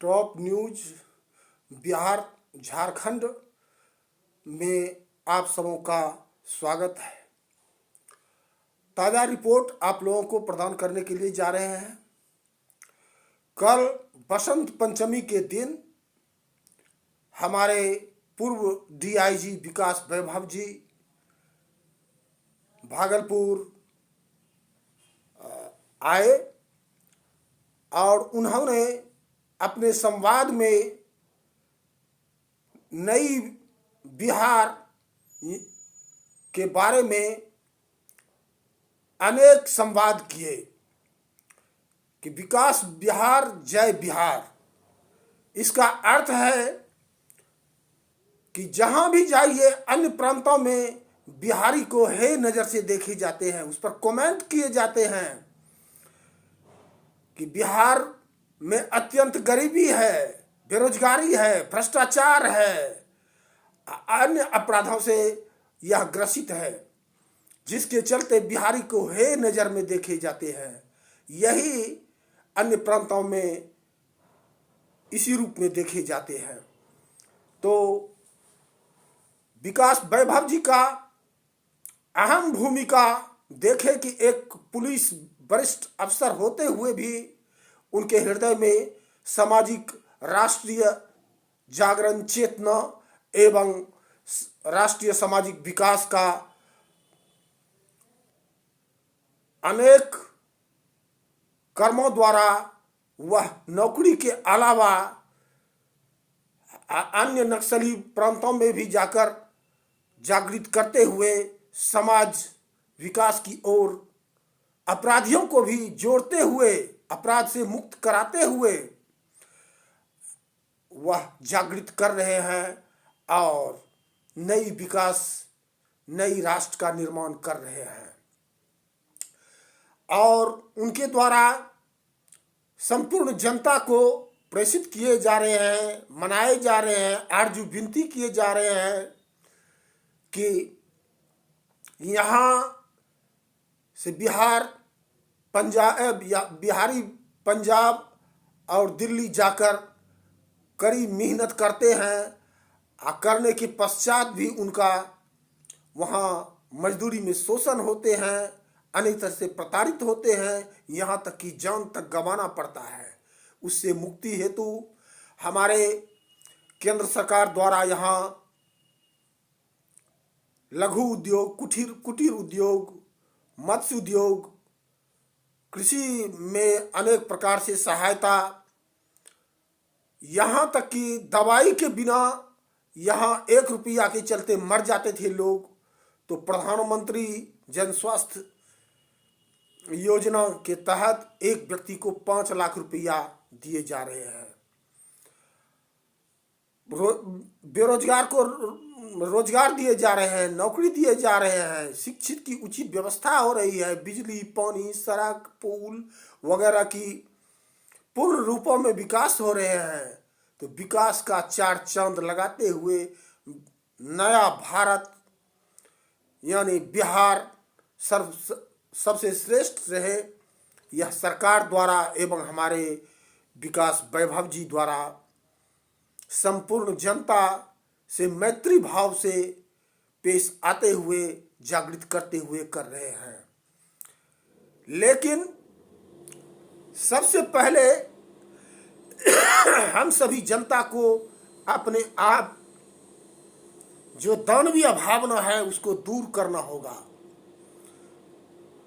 Top news Bihar Jharkhand में आप सबों का स्वागत है। ताज़ा रिपोर्ट आप लोगों को प्रदान करने के लिए जा रहे हैं। कल बसंत पंचमी के दिन हमारे पूर्व डीआईजी विकास वैभव जी भागलपुर आए और उन्होंने अपने संवाद में नई बिहार के बारे में अनेक संवाद किए कि विकास बिहार जय बिहार। इसका अर्थ है कि जहां भी जाइए अन्य प्रांतों में बिहारी को हे नज़र से देखे जाते हैं, उस पर कमेंट किए जाते हैं कि बिहार में अत्यंत गरीबी है, बेरोजगारी है, भ्रष्टाचार है, अन्य अपराधों से यह ग्रसित है, जिसके चलते बिहारी को हे नज़र में देखे जाते हैं। यही अन्य प्रांतों में इसी रूप में देखे जाते हैं। तो विकास वैभव जी का अहम भूमिका देखे कि एक पुलिस वरिष्ठ अफसर होते हुए भी उनके हृदय में सामाजिक राष्ट्रीय जागरण चेतना एवं राष्ट्रीय सामाजिक विकास का अनेक कर्मों द्वारा वह नौकरी के अलावा अन्य नक्सली प्रांतों में भी जाकर जागृत करते हुए समाज विकास की ओर अपराधियों को भी जोड़ते हुए, अपराध से मुक्त कराते हुए वह जागृत कर रहे हैं और नई विकास, नई राष्ट्र का निर्माण कर रहे हैं। और उनके द्वारा संपूर्ण जनता को प्रेषित किए जा रहे हैं, मनाए जा रहे हैं, आरजू विनती किए जा रहे हैं कि यहाँ से बिहारी पंजाब और दिल्ली जाकर कड़ी मेहनत करते हैं। करने के पश्चात भी उनका वहाँ मजदूरी में शोषण होते हैं, अनेक तरह से प्रताड़ित होते हैं, यहाँ तक कि जान तक गंवाना पड़ता है। उससे मुक्ति हेतु हमारे केंद्र सरकार द्वारा यहाँ लघु उद्योग, कुटीर उद्योग, मत्स्य उद्योग, कृषि में अनेक प्रकार से सहायता, यहाँ तक कि दवाई के बिना यहाँ 1 रुपया के चलते मर जाते थे लोग, तो प्रधानमंत्री जन स्वास्थ्य योजना के तहत एक व्यक्ति को 5 लाख रुपया दिए जा रहे हैं। बेरोजगार को रोजगार दिए जा रहे हैं, नौकरी दिए जा रहे हैं, शिक्षित की उचित व्यवस्था हो रही है, बिजली, पानी, सड़क, पुल वगैरह की पूर्ण रूपों में विकास हो रहे हैं। तो विकास का 4 चांद लगाते हुए नया भारत यानी बिहार सबसे श्रेष्ठ रहे, यह सरकार द्वारा एवं हमारे विकास वैभव जी द्वारा संपूर्ण जनता से मैत्री भाव से पेश आते हुए, जागृत करते हुए कर रहे हैं। लेकिन सबसे पहले हम सभी जनता को अपने आप जो दानवीय भावना है उसको दूर करना होगा।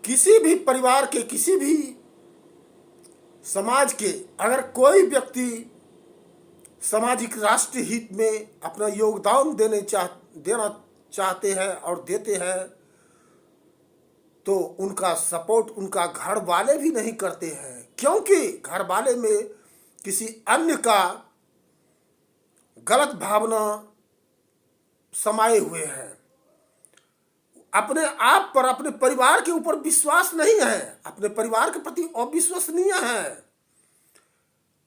किसी भी परिवार के, किसी भी समाज के अगर कोई व्यक्ति सामाजिक राष्ट्रीय हित में अपना योगदान देना चाहते हैं और देते हैं, तो उनका सपोर्ट उनका घर वाले भी नहीं करते हैं, क्योंकि घर वाले में किसी अन्य का गलत भावना समाये हुए हैं। अपने आप पर, अपने परिवार के ऊपर विश्वास नहीं है, अपने परिवार के प्रति अविश्वसनीय है।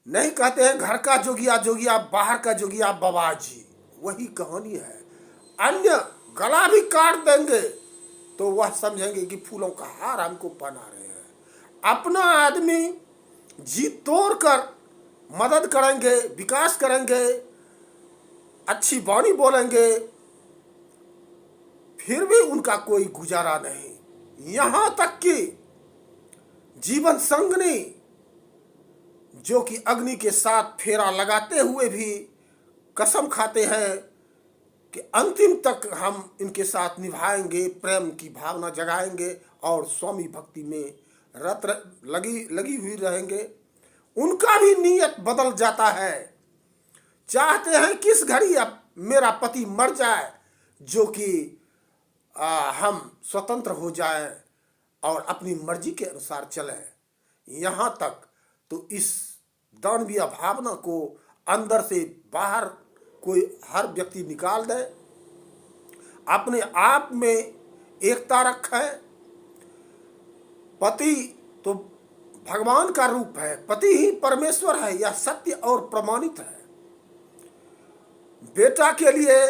नहीं कहते हैं घर का जोगिया जोगिया, बाहर का जोगिया बाबाजी, वही कहानी है। अन्य गला भी काट देंगे तो वह समझेंगे कि फूलों का हार हमको पहना रहे हैं। अपना आदमी जी तोड़ कर मदद करेंगे, विकास करेंगे, अच्छी वाणी बोलेंगे, फिर भी उनका कोई गुजारा नहीं। यहां तक कि जीवन संगनी जो कि अग्नि के साथ फेरा लगाते हुए भी कसम खाते हैं कि अंतिम तक हम इनके साथ निभाएंगे, प्रेम की भावना जगाएंगे और स्वामी भक्ति में रत लगी हुई रहेंगे, उनका भी नीयत बदल जाता है। चाहते हैं किस घड़ी अब मेरा पति मर जाए, जो कि हम स्वतंत्र हो जाएं और अपनी मर्जी के अनुसार चलें। यहाँ तक तो इस दानवीय भावना को अंदर से बाहर कोई हर व्यक्ति निकाल दे, अपने आप में एकता रखे। पति तो भगवान का रूप है, पति ही परमेश्वर है, यह सत्य और प्रमाणित है। बेटा के लिए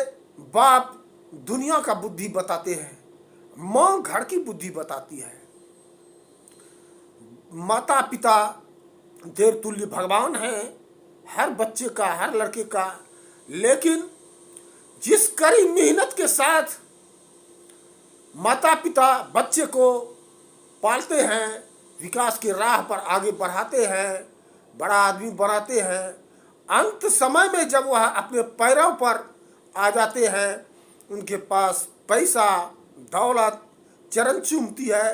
बाप दुनिया का बुद्धि बताते हैं, माँ घर की बुद्धि बताती है। माता पिता देवतुल्य भगवान है हर बच्चे का, हर लड़के का। लेकिन जिस कड़ी मेहनत के साथ माता पिता बच्चे को पालते हैं, विकास के राह पर आगे बढ़ाते हैं, बड़ा आदमी बनाते हैं, अंत समय में जब वह अपने पैरों पर आ जाते हैं, उनके पास पैसा दौलत चरण चूमती है,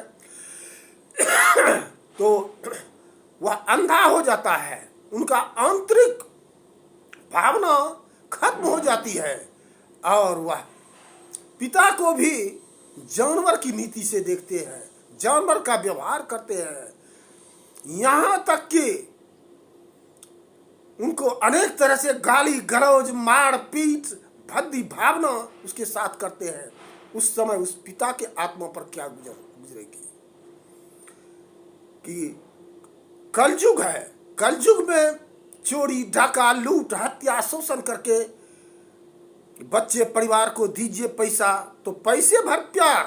तो वह अंधा हो जाता है, उनका आंतरिक भावना खत्म हो जाती है और वह पिता को भी जानवर की नीति से देखते हैं, जानवर का व्यवहार करते हैं। यहाँ तक कि उनको अनेक तरह से गाली गलौज मार पीट भद्दी भावना उसके साथ करते हैं। उस समय उस पिता के आत्मा पर क्या गुजरेगी कि कलयुग है, कलयुग में चोरी डाका लूट हत्या शोषण करके बच्चे परिवार को दीजिए पैसा तो पैसे भर प्यार,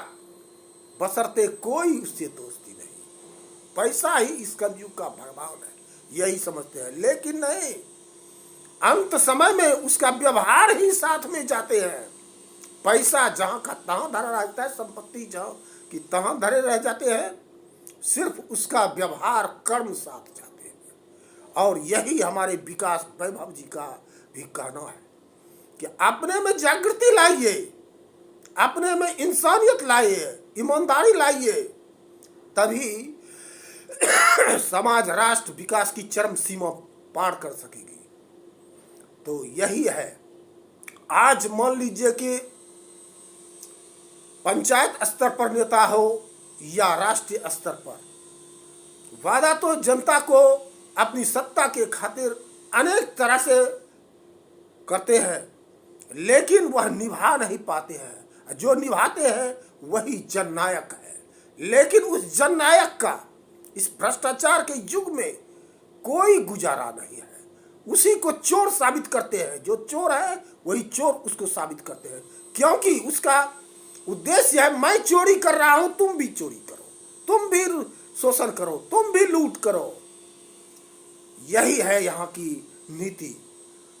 बशर्ते कोई उससे दोस्ती नहीं। पैसा ही इस कलयुग का भगवान है, यही समझते हैं। लेकिन नहीं, अंत समय में उसका व्यवहार ही साथ में जाते हैं। पैसा जहां का तहां धरा रहता है, संपत्ति जहां की तहां धरे रह जाते हैं, सिर्फ उसका व्यवहार कर्म साथ जाते हैं। और यही हमारे विकास वैभव जी का भी कहना है कि अपने में जागृति लाइए, अपने में इंसानियत लाइए, ईमानदारी लाइए, तभी समाज राष्ट्र विकास की चरम सीमा पार कर सकेगी। तो यही है। आज मान लीजिए कि पंचायत स्तर पर नेता हो या राष्ट्रीय स्तर पर, वादा तो जनता को अपनी सत्ता के खातिर अनेक तरह से करते हैं, लेकिन वह निभा नहीं पाते हैं। जो निभाते हैं वही जननायक है। लेकिन उस जननायक का इस भ्रष्टाचार के युग में कोई गुजारा नहीं है। उसी को चोर साबित करते हैं, जो चोर है वही चोर उसको साबित करते हैं, क्योंकि उसका उद्देश्य है मैं चोरी कर रहा हूं, तुम भी चोरी करो, तुम भी शोषण करो, तुम भी लूट करो। यही है यहाँ की नीति।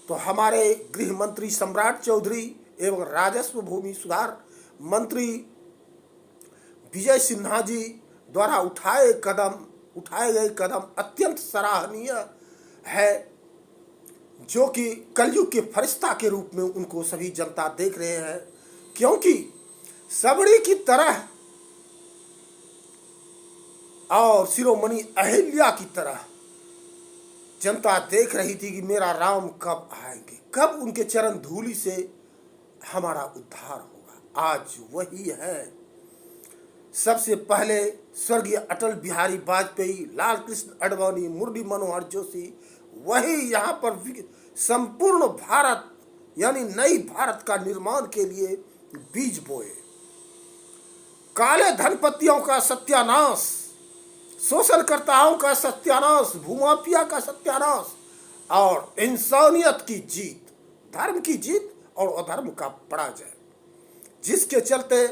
तो हमारे गृह मंत्री सम्राट चौधरी एवं राजस्व भूमि सुधार मंत्री विजय सिन्हा जी द्वारा उठाए गए कदम अत्यंत सराहनीय है, जो कि कलयुग के फरिश्ता के रूप में उनको सभी जनता देख रहे हैं। क्योंकि सबरी की तरह और शिरोमणि अहिल्या की तरह जनता देख रही थी कि मेरा राम कब आएंगे, कब उनके चरण धूलि से हमारा उद्धार होगा। आज वही है। सबसे पहले स्वर्गीय अटल बिहारी वाजपेयी, लाल कृष्ण आडवाणी, मुरली मनोहर जोशी, वही यहाँ पर संपूर्ण भारत यानी नई भारत का निर्माण के लिए बीज बोए। काले धनपतियों का सत्यानाश, शोषणकर्ताओं का सत्यानाश, भूमाफिया का सत्यानाश और इंसानियत की जीत, धर्म की जीत और अधर्म का पराजय, जिसके चलते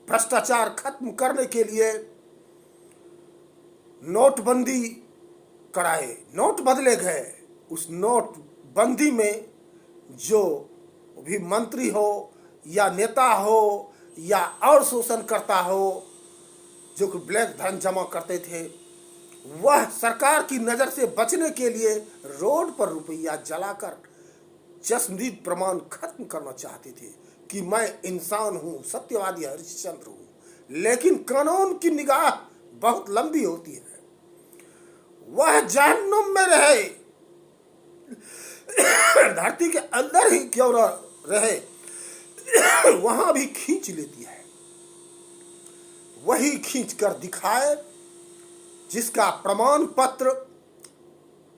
भ्रष्टाचार खत्म करने के लिए नोटबंदी कढ़ाए, नोट बदले गए। उस नोट बंदी में जो भी मंत्री हो या नेता हो या और शोषण करता हो, जो कि ब्लैक धन जमा करते थे, वह सरकार की नज़र से बचने के लिए रोड पर रुपया जलाकर जस्मदीद प्रमाण खत्म करना चाहते थे कि मैं इंसान हूँ, सत्यवादी हरिश्चंद्र हूँ। लेकिन कानून की निगाह बहुत लंबी होती है। वह जहन्नुम में रहे, धरती के अंदर ही क्यों न रहे, वहां भी खींच लेती है। वही खींच कर दिखाए जिसका प्रमाण पत्र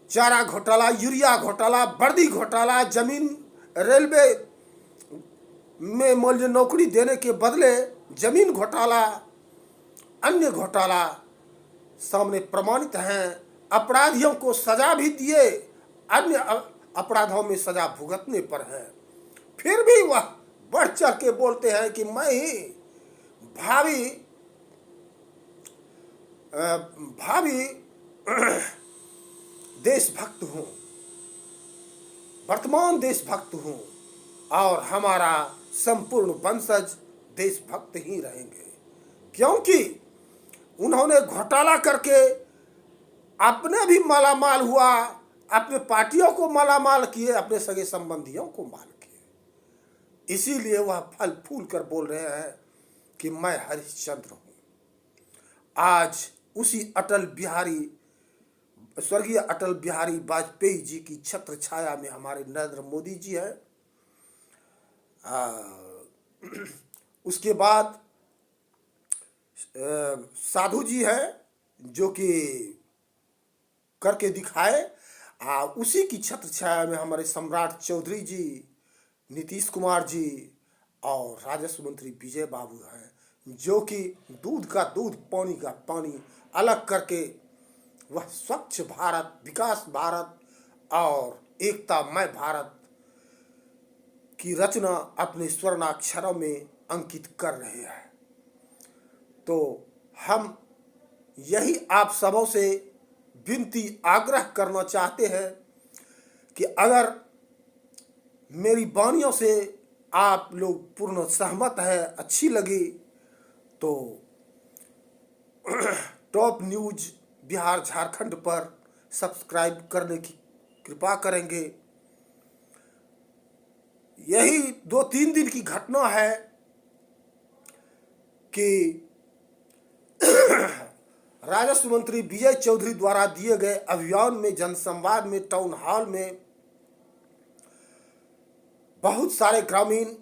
चारा घोटाला, यूरिया घोटाला, वर्दी घोटाला, जमीन रेलवे में मूल्य नौकरी देने के बदले जमीन घोटाला, अन्य घोटाला सामने प्रमाणित हैं। अपराधियों को सजा भी दिए, अन्य अपराधों में सजा भुगतने पर है। फिर भी वह बढ़ चढ़ के बोलते हैं कि मैं ही भावी देशभक्त हूँ, वर्तमान देशभक्त हूँ और हमारा संपूर्ण वंशज देशभक्त ही रहेंगे, क्योंकि उन्होंने घोटाला करके अपने भी मालामाल हुआ, अपने पार्टियों को मालामाल किए, अपने सगे संबंधियों को माल किए। इसीलिए वह फल फूल कर बोल रहे हैं कि मैं हरिश्चंद्र हूँ। आज उसी स्वर्गीय अटल बिहारी वाजपेयी जी की छत्र छाया में हमारे नरेंद्र मोदी जी हैं। उसके बाद साधु जी हैं जो कि करके दिखाए। उसी की छत्र छाया में हमारे सम्राट चौधरी जी, नीतीश कुमार जी और राजस्व मंत्री विजय बाबू हैं, जो कि दूध का दूध, पानी का पानी अलग करके वह स्वच्छ भारत, विकास भारत और एकतामय भारत की रचना अपने स्वर्णाक्षरों में अंकित कर रहे हैं। तो हम यही आप सबों से विनती आग्रह करना चाहते हैं कि अगर मेरी वाणियों से आप लोग पूर्ण सहमत है, अच्छी लगी, तो टॉप न्यूज बिहार झारखंड पर सब्सक्राइब करने की कृपा करेंगे। यही 2-3 दिन की घटना है कि राजस्व मंत्री विजय चौधरी द्वारा दिए गए अभियान में, जनसंवाद में, टाउन हॉल में बहुत सारे ग्रामीण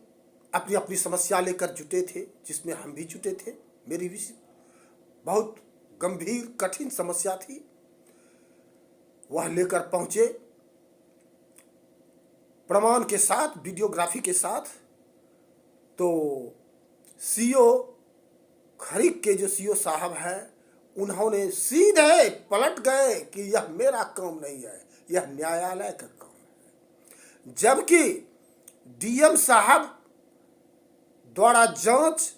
अपनी अपनी समस्या लेकर जुटे थे, जिसमें हम भी जुटे थे। मेरी भी बहुत गंभीर कठिन समस्या थी, वह लेकर पहुंचे प्रमाण के साथ, वीडियोग्राफी के साथ। तो सीओ खरीक के जो सीओ साहब हैं, उन्होंने सीधे पलट गए कि यह मेरा काम नहीं है, यह न्यायालय का काम है। जबकि डीएम साहब द्वारा जांच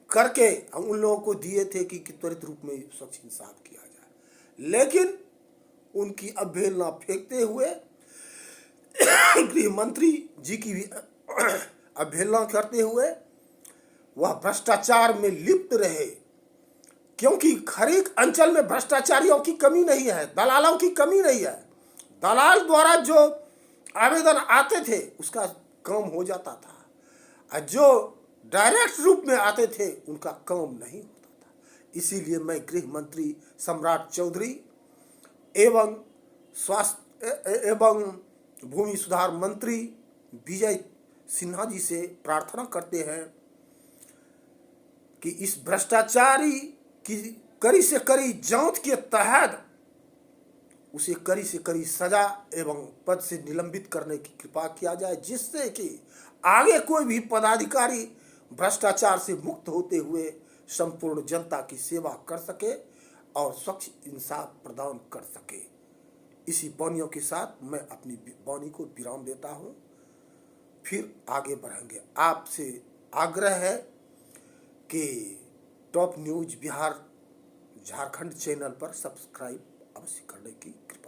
करके उन लोगों को दिए थे कि त्वरित रूप में स्वच्छ इंसाफ किया जाए, लेकिन उनकी अवहेलना फेंकते हुए गृह मंत्री जी की भी अवहेलना करते हुए वह भ्रष्टाचार में लिप्त रहे। क्योंकि खरीक अंचल में भ्रष्टाचारियों की कमी नहीं है, दलालों की कमी नहीं है। दलाल द्वारा जो आवेदन आते थे उसका काम हो जाता था, और जो डायरेक्ट रूप में आते थे उनका काम नहीं होता था। इसीलिए मैं गृह मंत्री सम्राट चौधरी एवं स्वास्थ्य एवं भूमि सुधार मंत्री विजय सिन्हा जी से प्रार्थना करते हैं कि इस भ्रष्टाचारी की कड़ी से कड़ी जांच के तहत उसे कड़ी से कड़ी सजा एवं पद से निलंबित करने की कृपा किया जाए, जिससे कि आगे कोई भी पदाधिकारी भ्रष्टाचार से मुक्त होते हुए संपूर्ण जनता की सेवा कर सके और स्वच्छ इंसाफ प्रदान कर सके। इसी वाणियों के साथ मैं अपनी वाणी को विराम देता हूँ, फिर आगे बढ़ेंगे। आपसे आग्रह है कि top news Bihar Jharkhand channel पर सब्सक्राइब अवश्य करने की कृपया